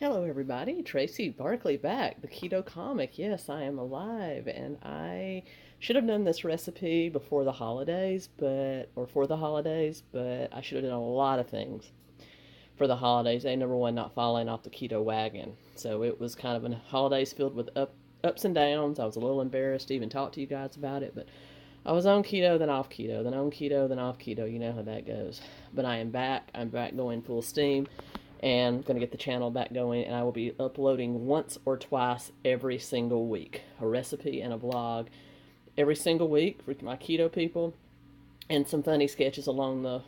Hello, everybody. Tracy Barkley back, the Keto Comic. Yes, I am alive, and I should have done this recipe before the holidays, or for the holidays, but I should have done a lot of things for the holidays. Number one, not falling off the keto wagon. So it was kind of a holidays filled with ups and downs. I was a little embarrassed to even talk to you guys about it, but I was on keto, then off keto, then on keto, then off keto. You know how that goes. But I am back. I'm back going full steam and going to get the channel back going, and I will be uploading once or twice every single week, a recipe and a vlog every single week for my keto people, and some funny sketches along the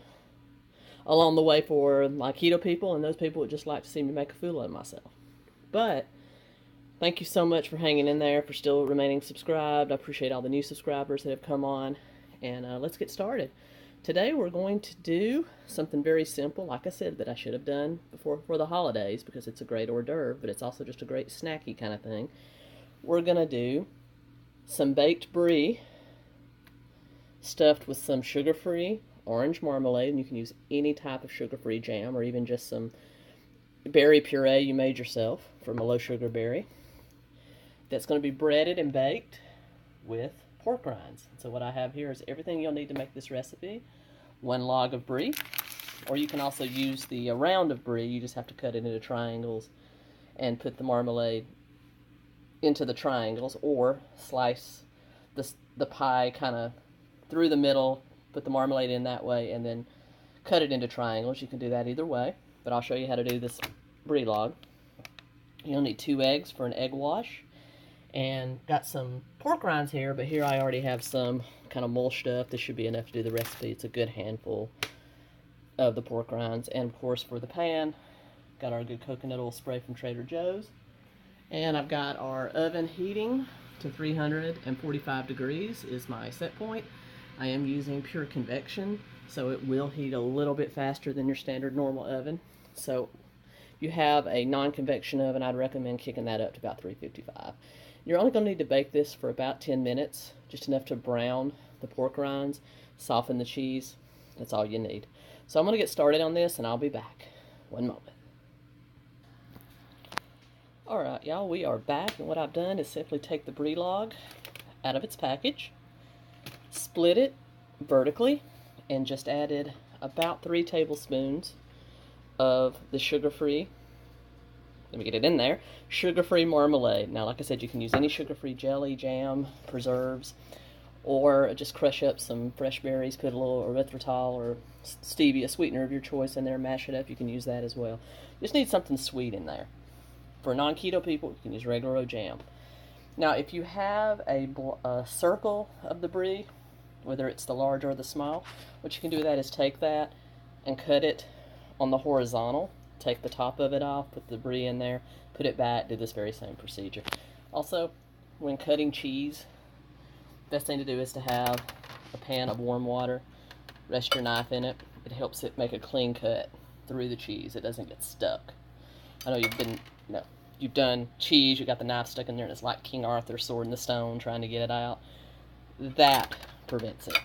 way for my keto people and those people that just like to see me make a fool of myself. But thank you so much for hanging in there, for still remaining subscribed. I appreciate all the new subscribers that have come on, and let's get started. Today we're going to do something very simple, like I said, that I should have done before for the holidays because it's a great hors d'oeuvre, but it's also just a great snacky kind of thing. We're going to do some baked brie stuffed with some sugar-free orange marmalade, and you can use any type of sugar-free jam or even just some berry puree you made yourself from a low-sugar berry. That's going to be breaded and baked with pork rinds. So what I have here is everything you'll need to make this recipe. 1 log of brie, or you can also use the round of brie. You just have to cut it into triangles and put the marmalade into the triangles, or slice the pie kind of through the middle, put the marmalade in that way, and then cut it into triangles. You can do that either way, but I'll show you how to do this brie log. You'll need 2 eggs for an egg wash, and got some pork rinds here, but here I already have some kind of mull stuff. This should be enough to do the recipe. It's a good handful of the pork rinds. And of course, for the pan, got our good coconut oil spray from Trader Joe's. And I've got our oven heating to 345 degrees is my set point. I am using pure convection, so it will heat a little bit faster than your standard normal oven. So if you have a non-convection oven, I'd recommend kicking that up to about 355. You're only going to need to bake this for about 10 minutes, just enough to brown the pork rinds, soften the cheese. That's all you need. So I'm going to get started on this, and I'll be back. One moment. Alright, y'all, we are back, and what I've done is simply take the brie log out of its package, split it vertically, and just added about 3 tablespoons of the sugar-free, let me get it in there, sugar-free marmalade. Now, like I said, you can use any sugar-free jelly, jam, preserves, or just crush up some fresh berries, put a little erythritol or stevia, sweetener of your choice in there, mash it up. You can use that as well. You just need something sweet in there. For non-keto people, you can use regular old jam. Now, if you have a circle of the brie, whether it's the large or the small, what you can do with that is take that and cut it on the horizontal. Take the top of it off, put the brie in there, put it back, do this very same procedure. Also, when cutting cheese, best thing to do is to have a pan of warm water, rest your knife in it. It helps it make a clean cut through the cheese. It doesn't get stuck. I know you've done cheese, you got the knife stuck in there, and it's like King Arthur's sword in the stone trying to get it out. That prevents it.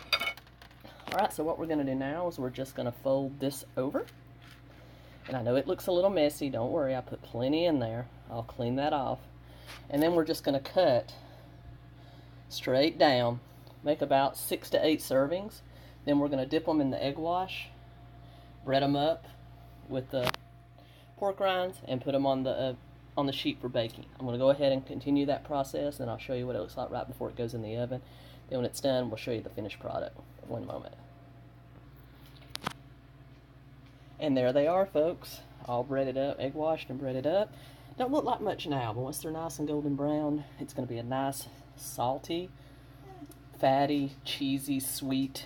Alright, so what we're going to do now is we're just going to fold this over. And I know it looks a little messy. Don't worry, I put plenty in there. I'll clean that off. And then we're just going to cut straight down. Make about 6 to 8 servings. Then we're going to dip them in the egg wash. Bread them up with the pork rinds and put them on the sheet for baking. I'm going to go ahead and continue that process, and I'll show you what it looks like right before it goes in the oven. Then when it's done, we'll show you the finished product. One moment. And there they are, folks, all breaded up, egg washed and breaded up. Don't look like much now, but once they're nice and golden brown, it's going to be a nice, salty, fatty, cheesy, sweet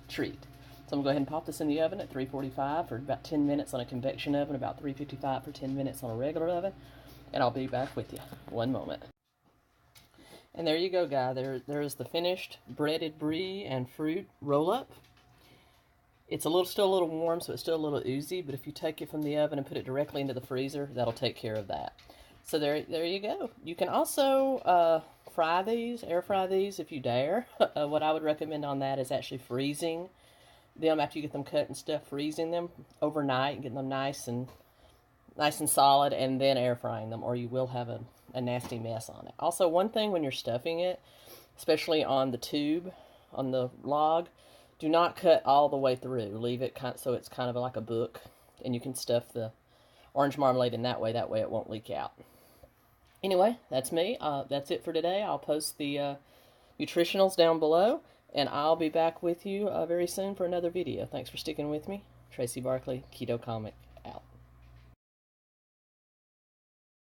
treat. So I'm going to go ahead and pop this in the oven at 345 for about 10 minutes on a convection oven, about 355 for 10 minutes on a regular oven, and I'll be back with you. One moment. And there you go, guys. There's the finished breaded brie and fruit roll-up. It's still a little warm, so it's still a little oozy, but if you take it from the oven and put it directly into the freezer, that'll take care of that. So there you go. You can also air fry these if you dare. What I would recommend on that is actually freezing them after you get them cut and stuff, freezing them overnight and getting them nice and nice and solid, and then air frying them, or you will have a nasty mess on it. Also, one thing when you're stuffing it, especially on the tube, on the log, do not cut all the way through. Leave it so it's kind of like a book, and you can stuff the orange marmalade in that way. That way it won't leak out. Anyway, that's me. That's it for today. I'll post the nutritionals down below, and I'll be back with you very soon for another video. Thanks for sticking with me. Tracy Barkley, Keto Comic, out.